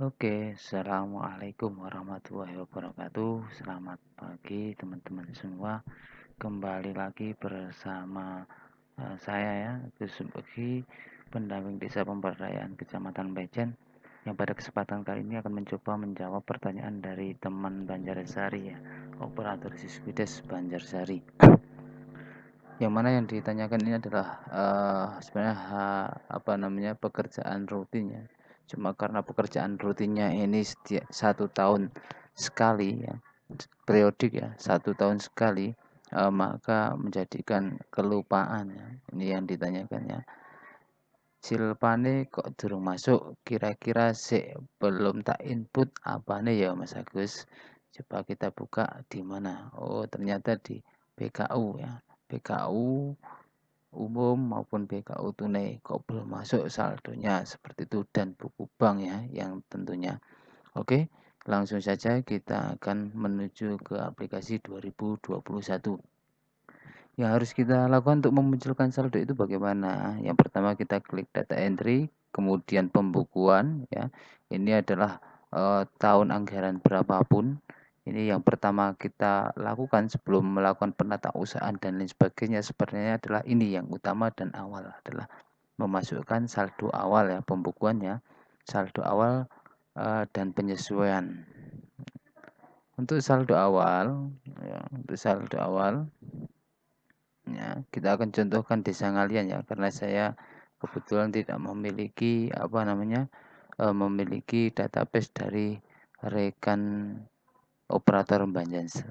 Oke, assalamualaikum warahmatullahi wabarakatuh. Selamat pagi teman-teman semua. Kembali lagi bersama saya ya, Gus Subeki, pendamping Desa Pemberdayaan Kecamatan Bejen, yang pada kesempatan kali ini akan mencoba menjawab pertanyaan dari teman Banjarsari ya, operator Siswides Banjarsari. Yang mana yang ditanyakan ini adalah sebenarnya pekerjaan rutinnya. Cuma karena pekerjaan rutinnya ini setiap 1 tahun sekali ya, periodik ya, 1 tahun sekali, maka menjadikan kelupaan ya. Ini yang ditanyakan ya. Silpane kok durung masuk, kira-kira belum tak input apane ya Mas Agus. Coba kita buka di mana? Oh, ternyata di BKU ya. BKU umum maupun BKU tunai kok belum masuk saldonya seperti itu, dan buku bank ya yang tentunya. Oke, langsung saja kita akan menuju ke aplikasi 2021. Yang harus kita lakukan untuk memunculkan saldo itu bagaimana? Yang pertama kita klik data entry, kemudian pembukuan ya. Ini adalah tahun anggaran berapapun. Ini yang pertama kita lakukan sebelum melakukan penatausahaan dan lain sebagainya. Sebenarnya adalah ini yang utama dan awal adalah memasukkan saldo awal ya, pembukuannya, saldo awal dan penyesuaian. Untuk saldo awal ya, untuk saldo awal ya, kita akan contohkan desa ngalian ya, karena saya kebetulan tidak memiliki memiliki database dari rekan operator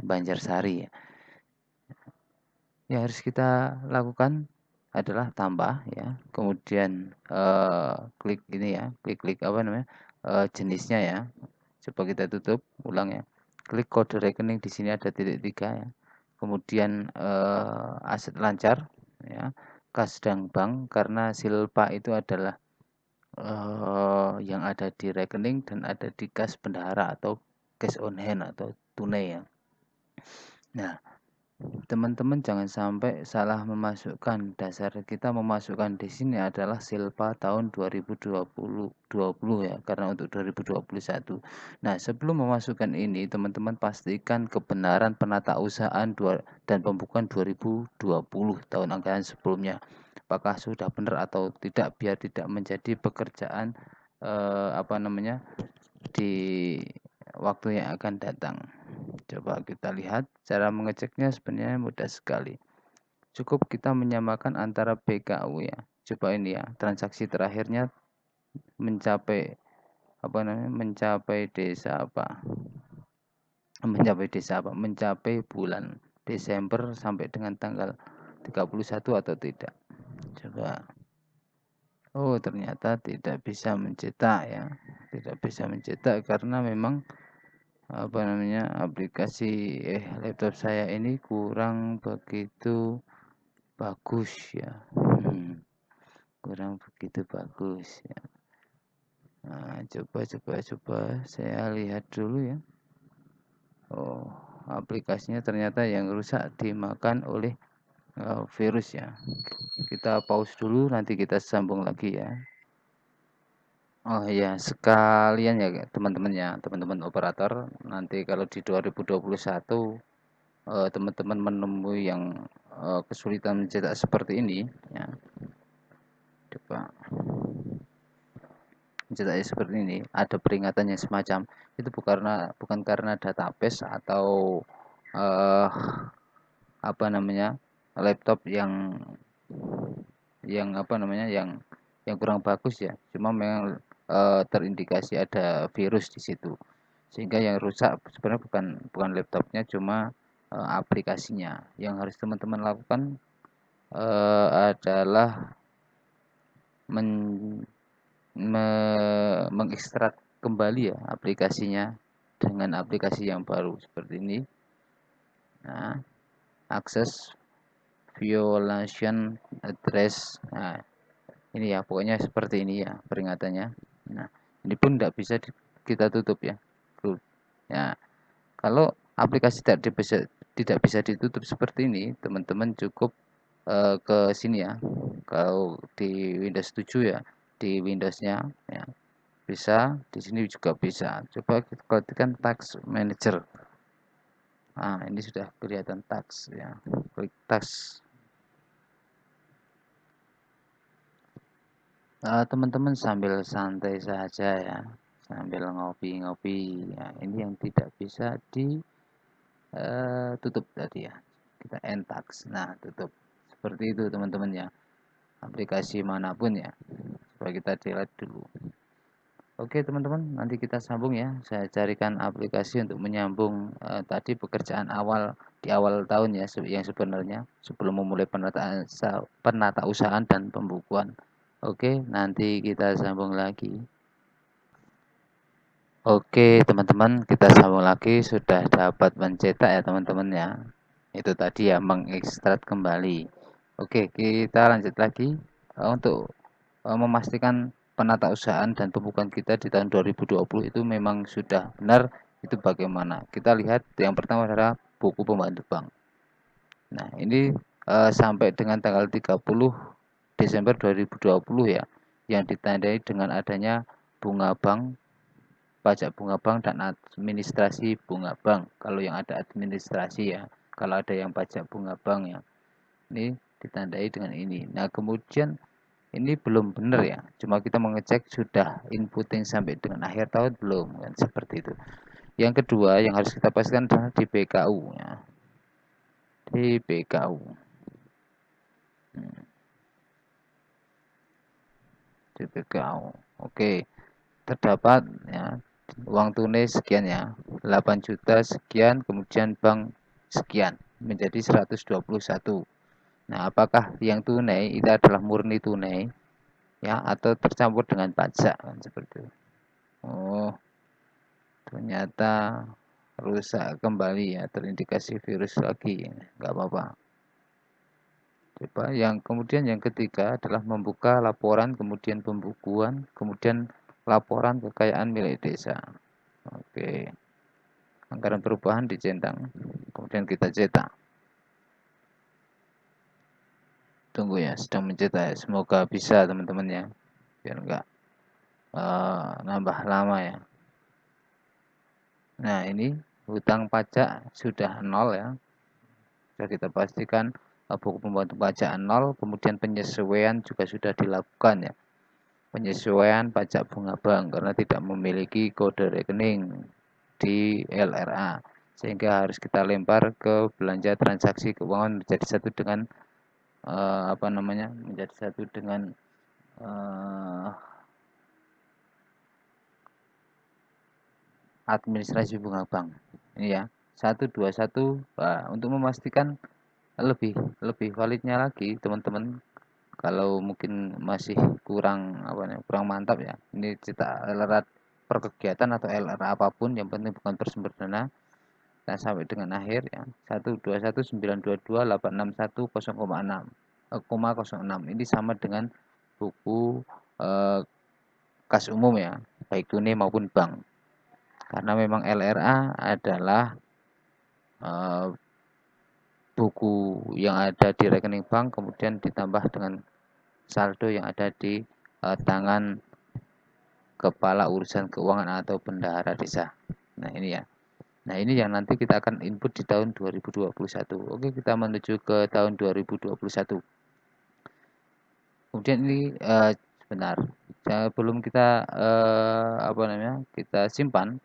Banjarsari ya. Yang harus kita lakukan adalah tambah ya, kemudian klik ini ya, klik jenisnya ya. Coba kita tutup ulang ya. Klik kode rekening, di sini ada titik 3 ya. Kemudian aset lancar ya, kas dan bank, karena silpa itu adalah yang ada di rekening dan ada di kas bendahara atau cash on hand atau tunai ya. Nah, teman-teman jangan sampai salah memasukkan. Dasar kita memasukkan di sini adalah silpa tahun 2020 ya, karena untuk 2021. Nah, sebelum memasukkan ini, teman-teman pastikan kebenaran penatausahaan dan pembukuan 2020 tahun anggaran sebelumnya. Apakah sudah benar atau tidak, biar tidak menjadi pekerjaan di waktu yang akan datang. Coba kita lihat cara mengeceknya, sebenarnya mudah sekali. Cukup kita menyamakan antara BKU ya. Coba ini ya, transaksi terakhirnya mencapai mencapai desa apa? Mencapai bulan Desember sampai dengan tanggal 31 atau tidak. Coba. Oh, ternyata tidak bisa mencetak ya. Tidak bisa mencetak karena memang aplikasi laptop saya ini kurang begitu bagus ya. Kurang begitu bagus ya. Nah, coba saya lihat dulu ya. Oh, aplikasinya ternyata yang rusak dimakan oleh virus ya. Kita pause dulu, nanti kita sambung lagi ya. Oh ya, sekalian ya teman-teman ya, teman-teman operator, nanti kalau di 2021 teman-teman menemui yang kesulitan mencetak seperti ini ya, coba mencetaknya seperti ini, ada peringatannya semacam itu, bukan karena database atau eh, laptop yang kurang bagus ya, cuma memang terindikasi ada virus di situ, sehingga yang rusak sebenarnya bukan laptopnya, cuma aplikasinya. Yang harus teman-teman lakukan adalah mengekstrak kembali ya aplikasinya dengan aplikasi yang baru seperti ini. Nah, akses violation address. Nah, ini ya, pokoknya seperti ini ya peringatannya. Nah, ini pun kita tutup ya. Ya, kalau aplikasi tidak bisa ditutup seperti ini, teman-teman cukup ke sini ya. Kalau di Windows 7 ya, di Windowsnya ya, bisa, di sini juga bisa. Coba kita ketikkan tax manager. Nah, ini sudah kelihatan tax ya. Klik tax. Teman-teman sambil santai saja ya, sambil ngopi-ngopi. Ya, ini yang tidak bisa ditutup tadi ya. Kita end tax. Nah, tutup. Seperti itu teman-teman ya. Aplikasi manapun ya. Coba kita delete dulu. Oke teman-teman, nanti kita sambung ya. Saya carikan aplikasi untuk menyambung tadi pekerjaan awal di awal tahun ya, yang sebenarnya sebelum memulai penatausahaan dan pembukuan. Oke, nanti kita sambung lagi. Oke teman-teman, kita sambung lagi. Sudah dapat mencetak ya teman-teman ya. Itu tadi ya, mengekstrak kembali. Oke, kita lanjut lagi untuk memastikan penatausahaan dan pembukuan kita di tahun 2020 itu memang sudah benar. Itu bagaimana? Kita lihat yang pertama adalah buku pembantu bank. Nah, ini sampai dengan tanggal 30 Desember 2020 ya, yang ditandai dengan adanya bunga bank, pajak bunga bank dan administrasi bunga bank. Kalau yang ada administrasi ya, kalau ada yang pajak bunga bank ya, ini ditandai dengan ini. Nah, kemudian ini belum benar ya, cuma kita mengecek sudah inputting sampai dengan akhir tahun belum, kan seperti itu. Yang kedua yang harus kita pastikan adalah di BKU ya, di BKU. Di BKU. Oke, terdapat ya uang tunai sekian ya, 8 juta sekian, kemudian bank sekian, menjadi 121. Nah, apakah yang tunai itu adalah murni tunai ya atau tercampur dengan pajak, kan seperti itu. Oh, ternyata rusak kembali ya, terindikasi virus lagi, nggak apa-apa. Coba yang kemudian yang ketiga adalah membuka laporan, kemudian pembukuan, kemudian laporan kekayaan milik desa. Oke, anggaran perubahan dicentang, kemudian kita cetak. Tunggu ya, sedang mencetak. Semoga bisa teman-teman ya, biar nggak nambah lama ya. Nah, ini hutang pajak sudah nol ya. Sudah kita pastikan buku pembantu pajak nol, kemudian penyesuaian juga sudah dilakukan ya. Penyesuaian pajak bunga bank karena tidak memiliki kode rekening di LRA, sehingga harus kita lempar ke belanja transaksi keuangan menjadi satu dengan menjadi satu dengan administrasi bunga bank. Ini ya, 121. Untuk memastikan lebih lebih validnya lagi teman-teman, kalau mungkin masih kurang mantap ya, ini cetak LRA per kegiatan atau LRA apapun, yang penting bukan bersumber dana. Nah, sampai dengan akhir ya, 121.922.861,06 ini sama dengan buku kas umum ya, baik tunai maupun bank, karena memang LRA adalah buku yang ada di rekening bank kemudian ditambah dengan saldo yang ada di tangan kepala urusan keuangan atau bendahara desa. Nah, ini ya. Nah, ini yang nanti kita akan input di tahun 2021. Oke, kita menuju ke tahun 2021. Kemudian ini sebentar. Sebelum kita kita simpan,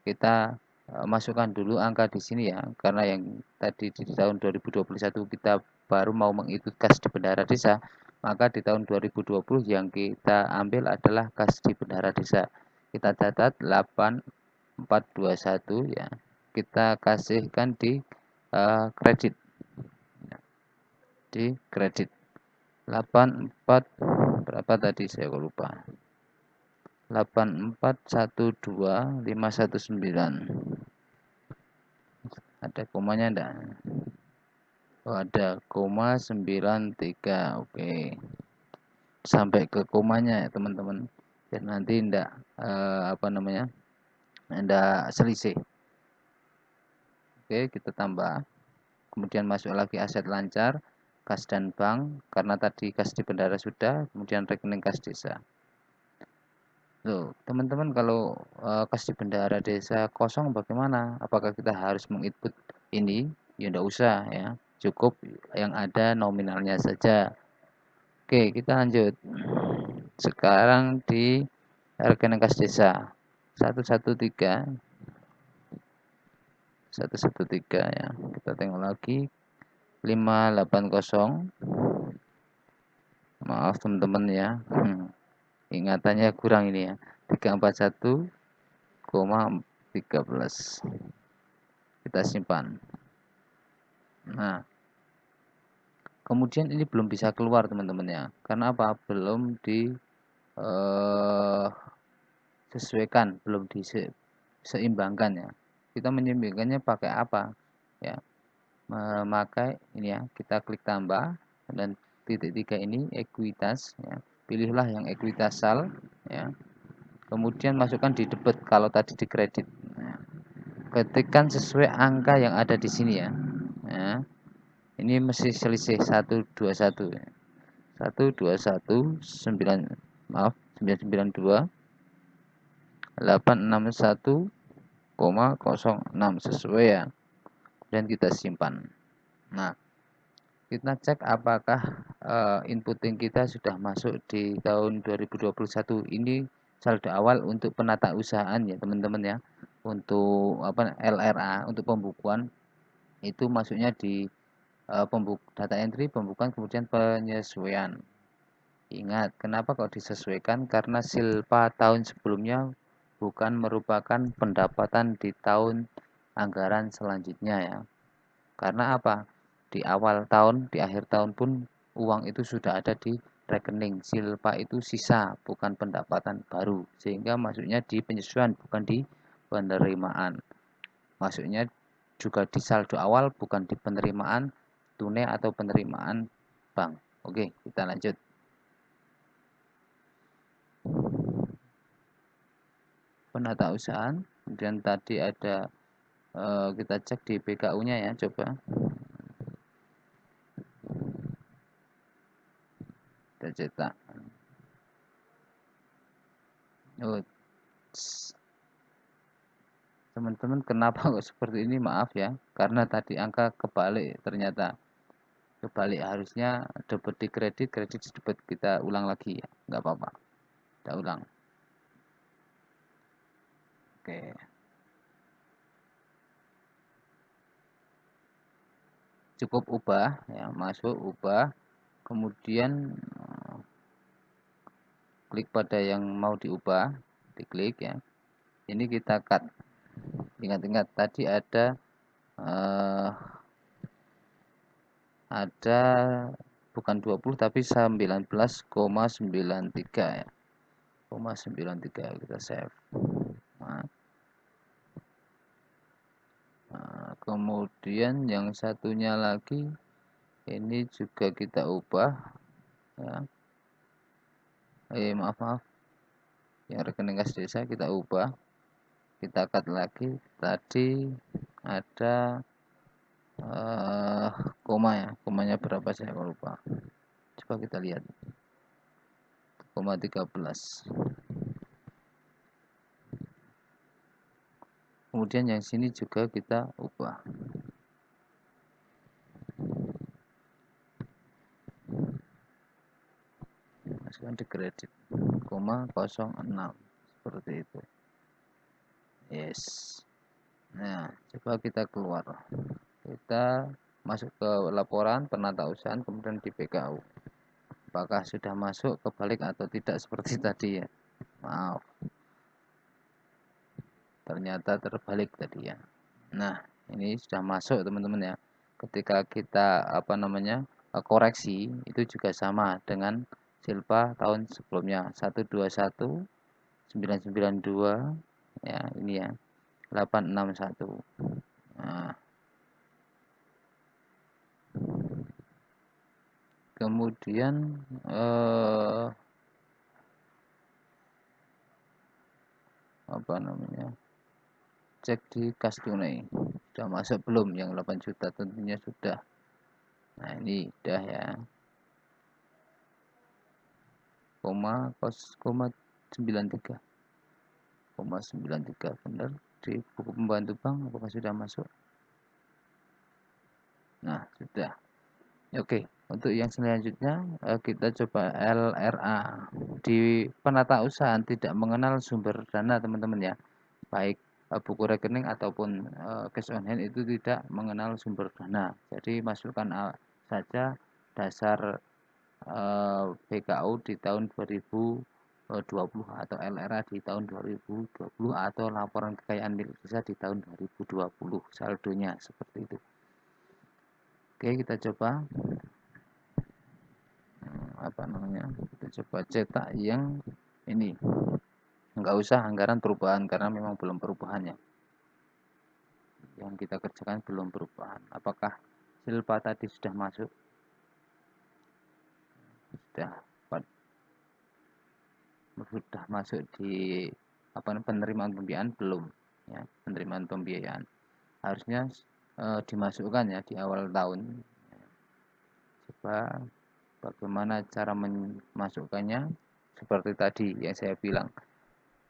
kita masukkan dulu angka di sini ya, karena yang tadi di tahun 2021 kita baru mau menginput kas di bendahara desa, maka di tahun 2020 yang kita ambil adalah kas di bendahara desa. Kita catat 8421 ya, kita kasihkan di kredit, di kredit 84 berapa tadi saya lupa, 8412519. Ada komanya enggak? Oh, ada koma 93. Oke, sampai ke komanya ya teman-teman, dan nanti enggak enggak selisih. Oke, kita tambah, kemudian masuk lagi aset lancar, kas dan bank, karena tadi kas di bendahara sudah, kemudian rekening kas desa. Loh, teman-teman kalau, kas di bendahara desa kosong bagaimana? Apakah kita harus menginput ini? Ya ndak usah ya, cukup yang ada nominalnya saja. Oke, kita lanjut. Sekarang di rekening kas desa, 113, 113 ya, kita tengok lagi, 580, maaf teman-teman ya, ingatannya kurang ini ya, 341,13, kita simpan. Nah, kemudian ini belum bisa keluar teman-teman ya, karena apa? Belum disesuaikan, belum diseimbangkan ya. Kita menyeimbangkannya pakai apa? Ya, memakai ini ya, kita klik tambah dan titik 3 ini ekuitas ya. Pilihlah yang ekuitasal ya. Kemudian masukkan di debit kalau tadi di kredit. Nah, ketikkan sesuai angka yang ada di sini ya. Nah, ini mesti selisih 121 ya. 121 9 maaf 992 861,06 sesuai ya. Dan kita simpan. Nah, kita cek apakah inputting kita sudah masuk di tahun 2021. Ini saldo awal untuk penata usahaan ya teman-teman ya. Untuk apa LRA untuk pembukuan itu masuknya di data entry, pembukuan kemudian penyesuaian. Ingat, kenapa kok disesuaikan? Karena silpa tahun sebelumnya bukan merupakan pendapatan di tahun anggaran selanjutnya ya. Karena apa? Di awal tahun, di akhir tahun pun uang itu sudah ada di rekening. Silpa itu sisa, bukan pendapatan baru. Sehingga masuknya di penyesuaian, bukan di penerimaan. Masuknya juga di saldo awal, bukan di penerimaan tunai atau penerimaan bank. Oke, kita lanjut. Penata usahaan, kemudian tadi ada kita cek di PKU-nya ya, coba. Kita cetak. Oh, teman-teman kenapa kok seperti ini? Maaf ya, karena tadi angka kebalik ternyata. Kebalik, harusnya debit di kredit, kredit di debit. Kita ulang lagi ya, nggak apa-apa. Kita ulang. Oke. Cukup ubah ya, masuk ubah. Kemudian klik pada yang mau diubah, diklik ya. Ini kita cut. Ingat-ingat tadi eh, ada bukan 20 tapi 19,93 ya. 0,93 kita save. Nah, kemudian yang satunya lagi ini juga kita ubah ya. Maaf, yang rekening kas desa kita ubah, kita cut lagi. Tadi ada koma ya, komanya berapa saya lupa. Coba kita lihat, 0,13. Kemudian yang sini juga kita ubah. Masukkan di kredit, 0,06 seperti itu. Yes. Nah, coba kita keluar. Kita masuk ke laporan penata usahaan kemudian di PKU. Apakah sudah masuk kebalik atau tidak seperti tadi ya? Maaf. Ternyata terbalik tadi ya. Nah, ini sudah masuk teman-teman ya. Ketika kita koreksi itu juga sama dengan silpa tahun sebelumnya 121 992 ya ini ya 861. Nah, kemudian cek di kas tunai sudah masuk belum yang 8 juta, tentunya sudah. Nah ini udah ya, 93. 0,93 benar. Di buku pembantu bank apakah sudah masuk? Nah, sudah. Oke, untuk yang selanjutnya kita coba LRA. Di penata usaha tidak mengenal sumber dana teman-teman ya. Baik buku rekening ataupun cash on hand itu tidak mengenal sumber dana. Jadi masukkan saja dasar BKU di tahun 2020 atau LRA di tahun 2020 atau laporan kekayaan milik desa di tahun 2020 saldonya seperti itu. Oke, kita coba kita coba cetak yang ini, nggak usah anggaran perubahan karena memang belum perubahannya, yang kita kerjakan belum perubahan. Apakah silpa tadi sudah masuk? Sudah masuk di penerimaan pembiayaan belum ya, penerimaan pembiayaan harusnya dimasukkan ya di awal tahun. Coba bagaimana cara memasukkannya? Seperti tadi yang saya bilang,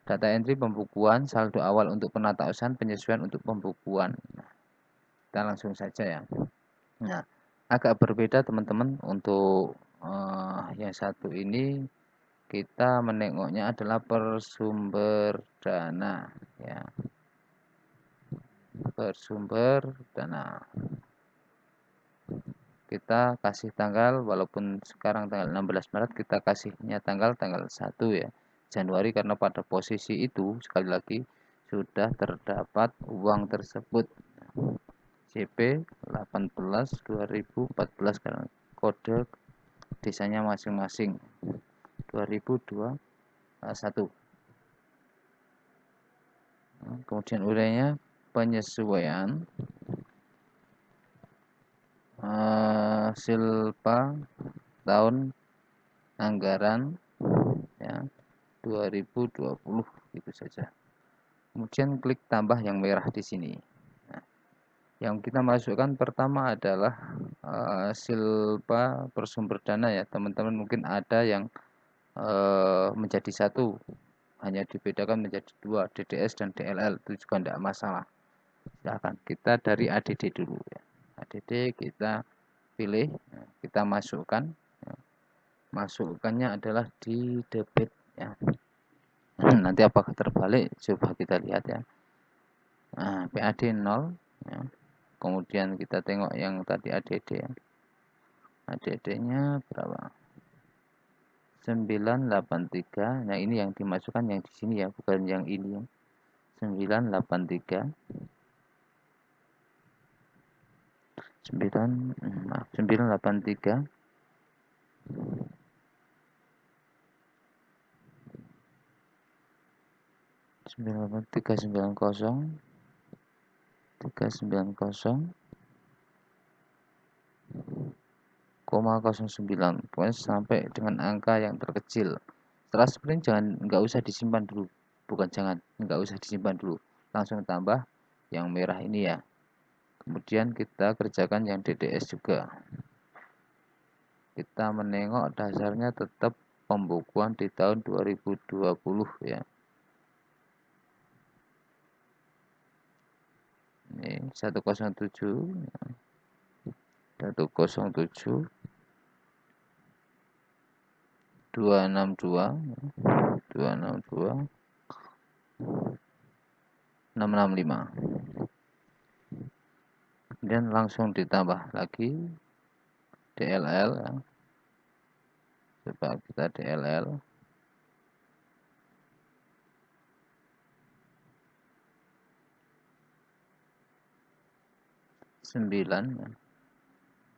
data entry pembukuan, saldo awal untuk penata usaha, penyesuaian untuk pembukuan. Nah, kita langsung saja ya. Nah, agak berbeda teman-teman untuk yang satu ini kita menengoknya adalah bersumber dana ya. Bersumber dana. Kita kasih tanggal, walaupun sekarang tanggal 16 Maret, kita kasihnya tanggal 1 ya, Januari, karena pada posisi itu sekali lagi sudah terdapat uang tersebut. CP 18 2014 karena kode desanya masing-masing 2021. Kemudian urainya penyesuaian silpa tahun anggaran ya 2020 gitu saja. Kemudian klik tambah yang merah di sini. Nah, yang kita masukkan pertama adalah silpa bersumber dana ya. Teman-teman mungkin ada yang menjadi satu, hanya dibedakan menjadi dua, DDS dan DLL, itu juga tidak masalah. Silahkan, kita dari ADD dulu ya. ADD kita pilih, kita masukkan. Masukkannya adalah di debit ya. Nanti apakah terbalik, coba kita lihat ya. Nah, PAD 0 ya. Kemudian kita tengok yang tadi ADD ya. ADD-nya berapa? 983. Nah, ini yang dimasukkan yang di sini ya, bukan yang ini ya. 983. 983 390,09, pokoknya sampai dengan angka yang terkecil. Setelah seperti ini nggak usah disimpan dulu, nggak usah disimpan dulu, langsung tambah yang merah ini ya. Kemudian kita kerjakan yang DDS juga. Kita menengok dasarnya tetap pembukuan di tahun 2020 ya. Ini 107 107 262 262 665. Kemudian langsung ditambah lagi DLL ya. Coba kita DLL. Sembilan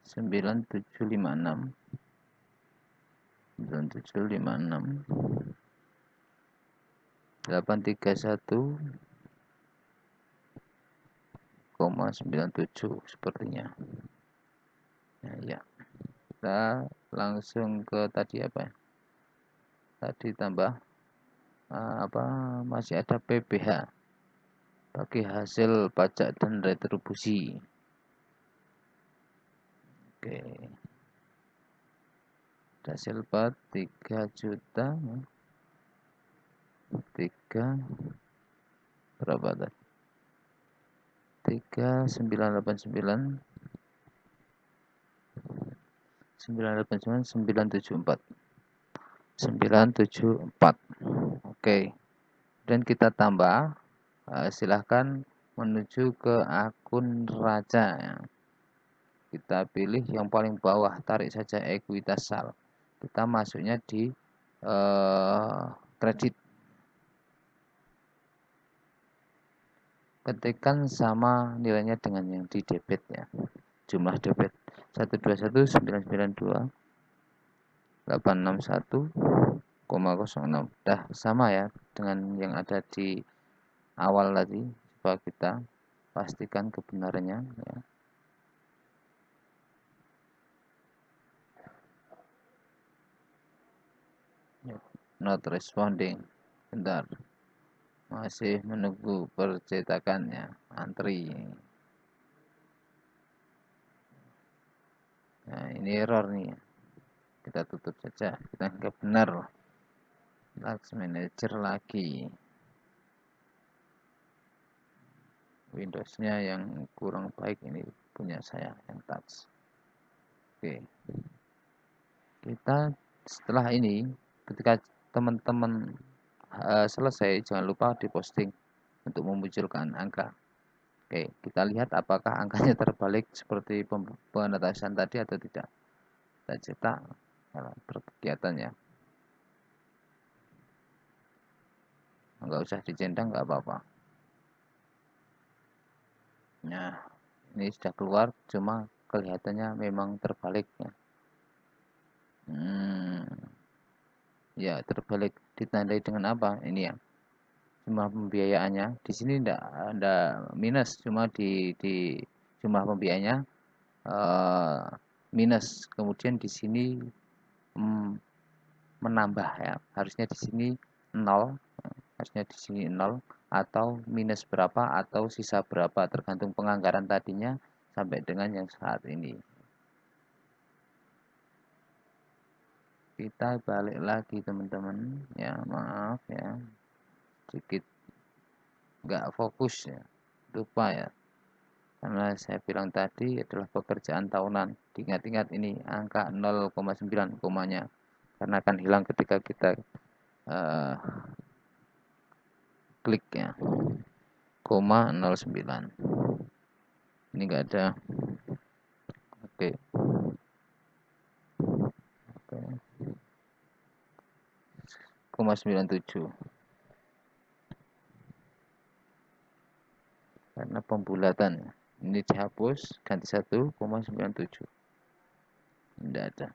9756 831,97 sepertinya. Nah, ya. Kita langsung ke tadi apa ya? Tadi tambah masih ada PBH bagi hasil pajak dan retribusi. Oke. Ada silpa 3 juta 3 berapa tadi? 3989 974 974. Oke, dan kita tambah, silahkan menuju ke akun raja ya. Kita pilih yang paling bawah, tarik saja ekuitas sal. Kita masuknya di kredit. Ketikkan sama nilainya dengan yang di debit ya. Jumlah debit 121.992.861,06. Dah sama ya dengan yang ada di awal tadi. Coba kita pastikan kebenarannya ya. Not responding. Bentar. Masih menunggu percetakannya. Antri. Nah, ini error nih. Kita tutup saja. Kita anggap benar. Tax Manager lagi. Windows-nya yang kurang baik ini punya saya yang touch. Oke. Kita setelah ini ketika teman-teman selesai jangan lupa diposting untuk memunculkan angka. Oke, kita lihat apakah angkanya terbalik seperti penetasan tadi atau tidak. Kita cetak berkegiatannya. Enggak usah dicentang, enggak apa-apa. Nah, ini sudah keluar, cuma kelihatannya memang terbalik ya. Ya, terbalik ditandai dengan apa? Ini ya. Jumlah pembiayaannya di sini enggak minus, cuma di jumlah pembiayaannya minus. Kemudian di sini menambah ya. Harusnya di sini 0, harusnya di sini 0 atau minus berapa atau sisa berapa tergantung penganggaran tadinya sampai dengan yang saat ini. Kita balik lagi teman-teman ya, maaf ya sedikit nggak fokus ya, lupa ya, karena saya bilang tadi adalah pekerjaan tahunan. Diingat-ingat ini angka 0,9 komanya karena akan hilang ketika kita klik ya, 0,09 ini enggak ada. Oke. Oke. 0,97 karena pembulatan ini dihapus, ganti 1,97. Tidak ada.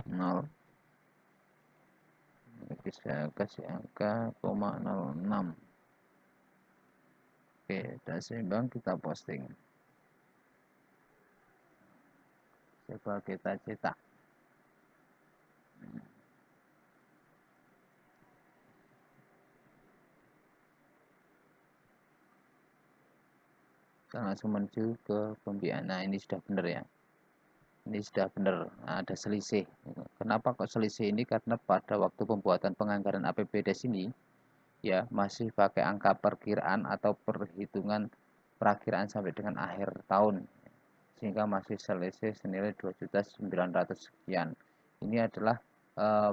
Nol. Jadi saya kasih angka 0,06. Oke, sudah seimbang, kita posting. Coba kita cetak. Kita langsung menuju ke pembiayaan. Nah, ini sudah benar ya. Ini sudah benar, nah, ada selisih. Kenapa kok selisih ini? Karena pada waktu pembuatan penganggaran APBD sini ya masih pakai angka perkiraan atau perhitungan perakiraan sampai dengan akhir tahun, sehingga masih selisih senilai 2.900.000 sekian. Ini adalah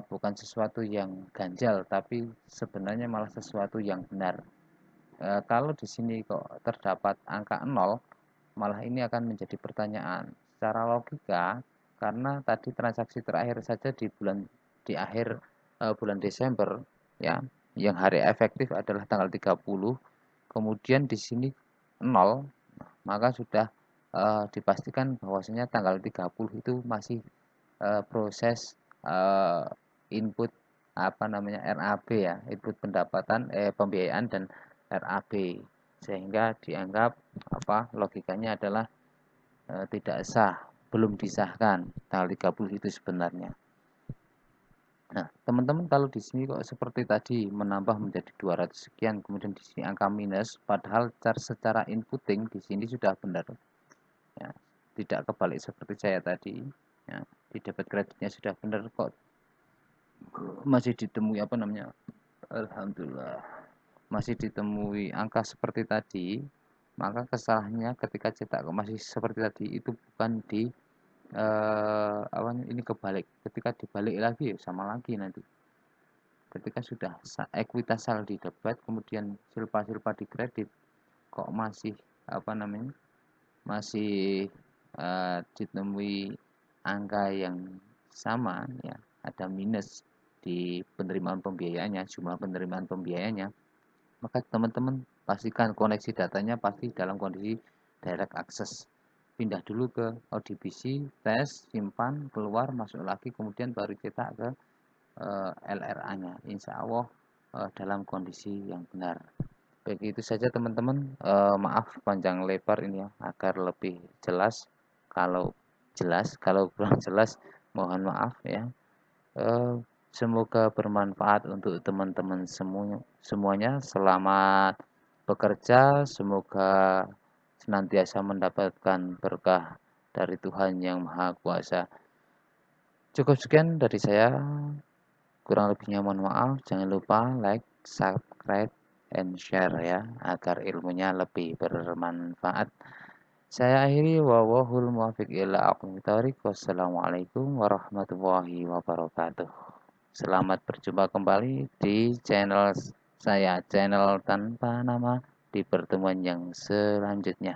bukan sesuatu yang ganjal, tapi sebenarnya malah sesuatu yang benar. Kalau di sini kok terdapat angka 0, malah ini akan menjadi pertanyaan secara logika, karena tadi transaksi terakhir saja di akhir bulan Desember ya, yang hari efektif adalah tanggal 30, kemudian di sini 0, maka sudah dipastikan bahwasanya tanggal 30 itu masih proses input RAB ya, input pendapatan pembiayaan dan RAB, sehingga dianggap logikanya adalah tidak sah, belum disahkan tanggal 30 itu sebenarnya. Nah, teman-teman kalau di sini kok seperti tadi menambah menjadi 200 sekian, kemudian di sini angka minus, padahal secara inputting di sini sudah benar. Ya, tidak kebalik seperti saya tadi. Ya, di debit kreditnya sudah benar kok masih ditemui apa namanya? Alhamdulillah masih ditemui angka seperti tadi, maka kesalahannya ketika cetak masih seperti tadi itu bukan di apa ini kebalik. Ketika dibalik lagi ya sama lagi nanti. Ketika sudah ekuitas saldi debat kemudian silpa-silpa di kredit kok masih apa namanya? Masih ditemui angka yang sama ya, ada minus di penerimaan pembiayaannya, jumlah penerimaan pembiayaannya, maka teman-teman pastikan koneksi datanya pasti dalam kondisi direct access. Pindah dulu ke ODBC, tes, simpan, keluar, masuk lagi, kemudian baru cetak ke LRA-nya. Insya Allah dalam kondisi yang benar. Begitu saja teman-teman. Maaf panjang lebar ini ya, agar lebih jelas. Kalau kurang jelas mohon maaf ya. Eh, Semoga bermanfaat untuk teman-teman semuanya. Selamat bekerja, semoga senantiasa mendapatkan berkah dari Tuhan Yang Maha Kuasa. Cukup sekian dari saya. Kurang lebihnya mohon maaf. Jangan lupa like, subscribe, and share ya, agar ilmunya lebih bermanfaat. Saya akhiri wallahul muwaffiq ila aqwamit thoriq. Wassalamualaikum warahmatullahi wabarakatuh. Selamat berjumpa kembali di channel saya, channel tanpa nama, di pertemuan yang selanjutnya.